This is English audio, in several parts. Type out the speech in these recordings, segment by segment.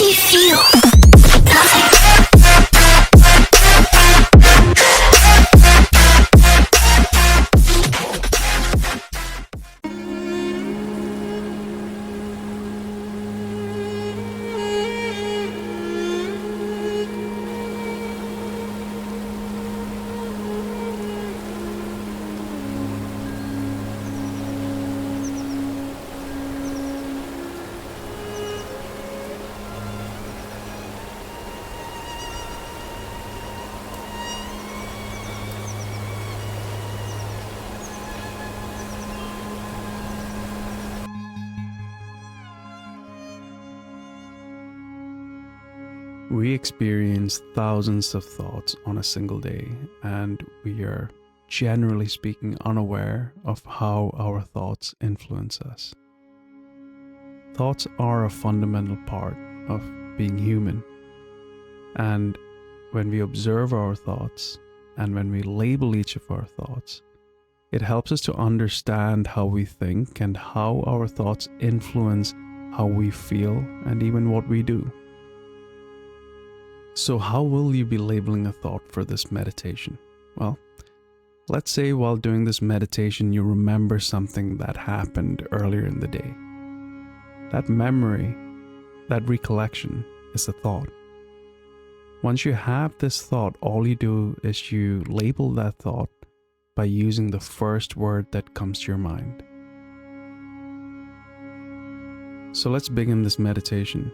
do you feel? Nothing. We experience thousands of thoughts on a single day, and we are, generally speaking, unaware of how our thoughts influence us. Thoughts are a fundamental part of being human, and when we observe our thoughts and when we label each of our thoughts, it helps us to understand how we think and how our thoughts influence how we feel and even what we do. So how will you be labeling a thought for this meditation? Well, let's say while doing this meditation you remember something that happened earlier in the day. That memory, that recollection is a thought. Once you have this thought, all you do is you label that thought by using the first word that comes to your mind. So let's begin this meditation.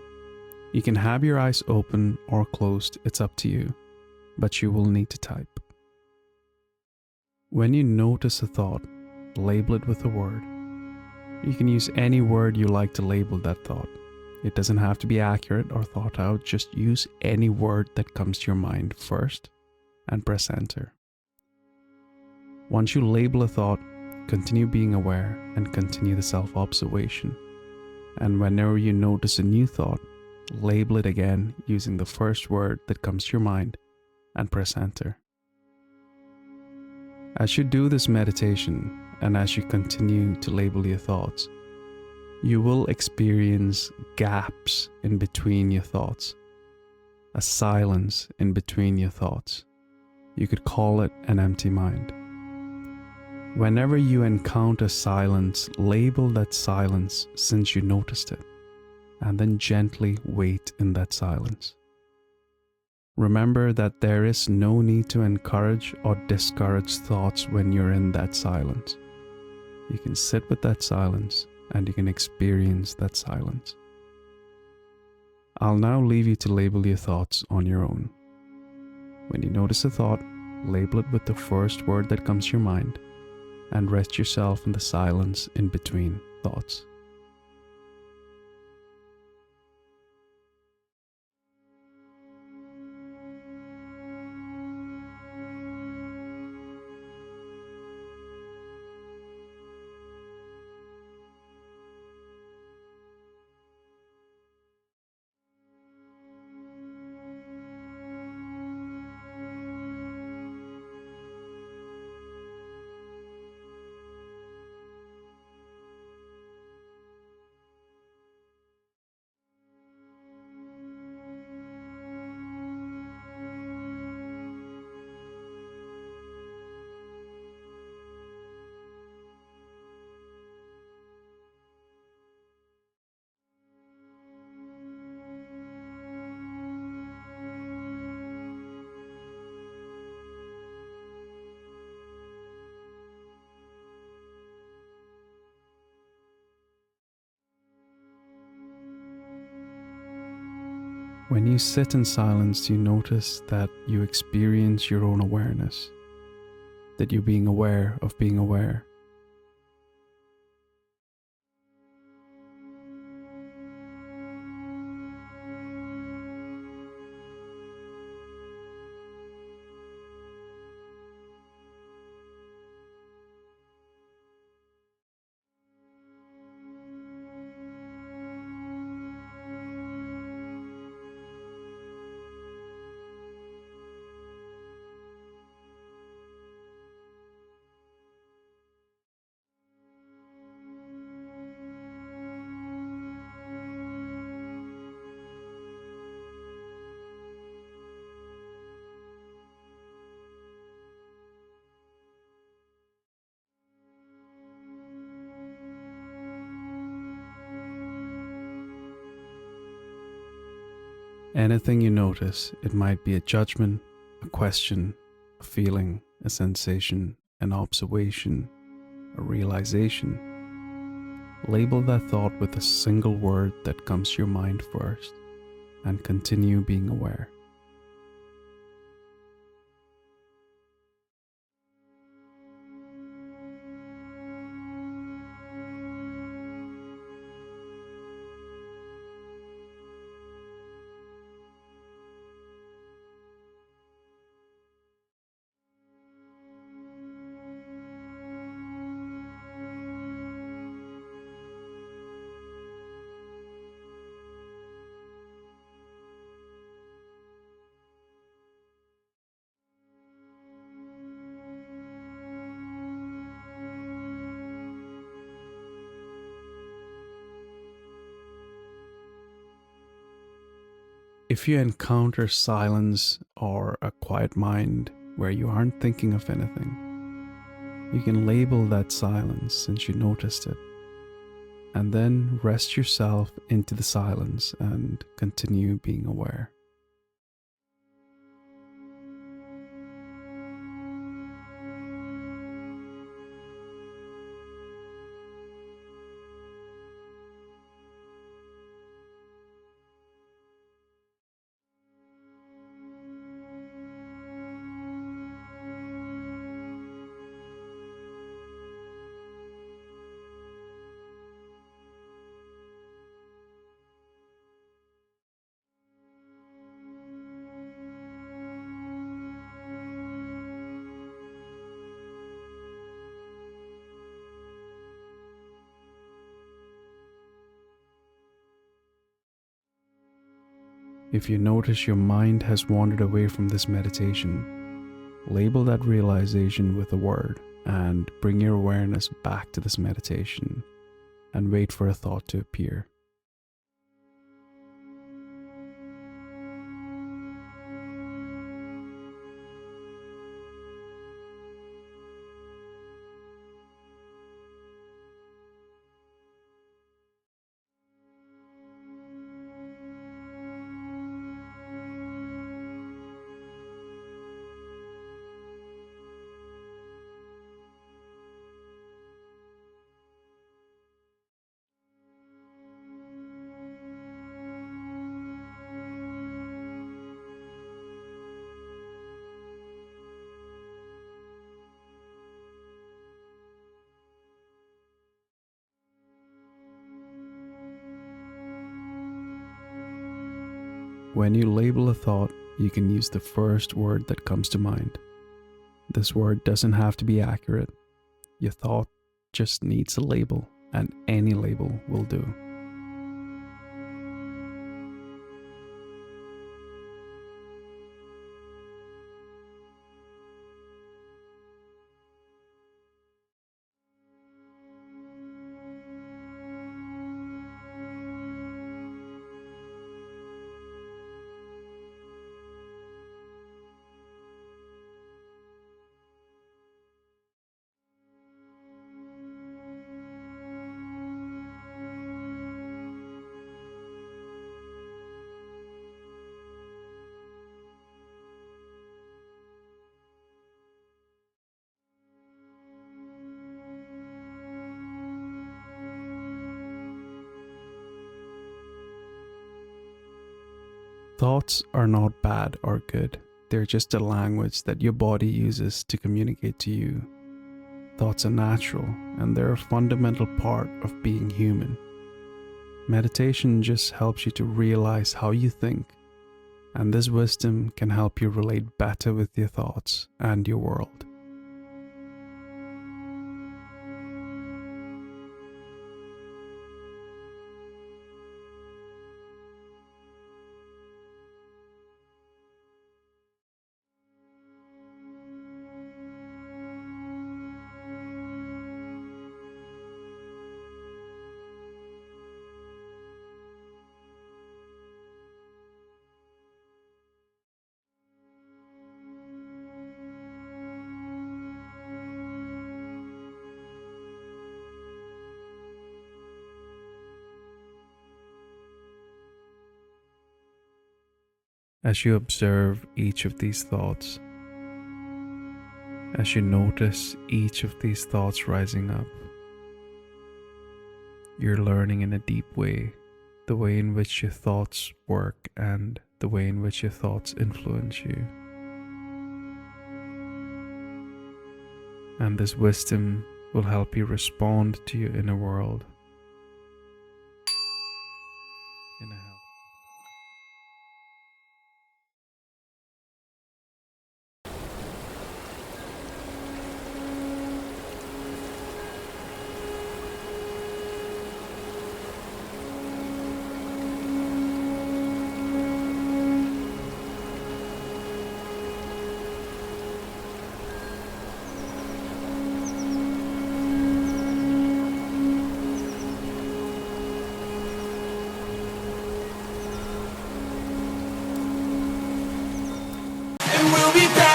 You can have your eyes open or closed, it's up to you, but you will need to type. When you notice a thought, label it with a word. You can use any word you like to label that thought. It doesn't have to be accurate or thought out, just use any word that comes to your mind first and press enter. Once you label a thought, continue being aware and continue the self-observation. And whenever you notice a new thought, label it again using the first word that comes to your mind and press enter. As you do this meditation and as you continue to label your thoughts, you will experience gaps in between your thoughts, a silence in between your thoughts. You could call it an empty mind. Whenever you encounter silence, label that silence since you noticed it, and then gently wait in that silence. Remember that there is no need to encourage or discourage thoughts when you're in that silence. You can sit with that silence and you can experience that silence. I'll now leave you to label your thoughts on your own. When you notice a thought, label it with the first word that comes to your mind and rest yourself in the silence in between thoughts. When you sit in silence, you notice that you experience your own awareness, that you're being aware of being aware. Anything you notice, it might be a judgment, a question, a feeling, a sensation, an observation, a realization. Label that thought with a single word that comes to your mind first, and continue being aware. If you encounter silence or a quiet mind where you aren't thinking of anything, you can label that silence since you noticed it, and then rest yourself into the silence and continue being aware. If you notice your mind has wandered away from this meditation, label that realization with a word and bring your awareness back to this meditation and wait for a thought to appear. When you label a thought, you can use the first word that comes to mind. This word doesn't have to be accurate. Your thought just needs a label, and any label will do. Thoughts are not bad or good. They're just a language that your body uses to communicate to you. Thoughts are natural, and they're a fundamental part of being human. Meditation just helps you to realize how you think, and this wisdom can help you relate better with your thoughts and your world. As you observe each of these thoughts, as you notice each of these thoughts rising up, you're learning in a deep way the way in which your thoughts work and the way in which your thoughts influence you. And this wisdom will help you respond to your inner world in a healthy. And we'll be back.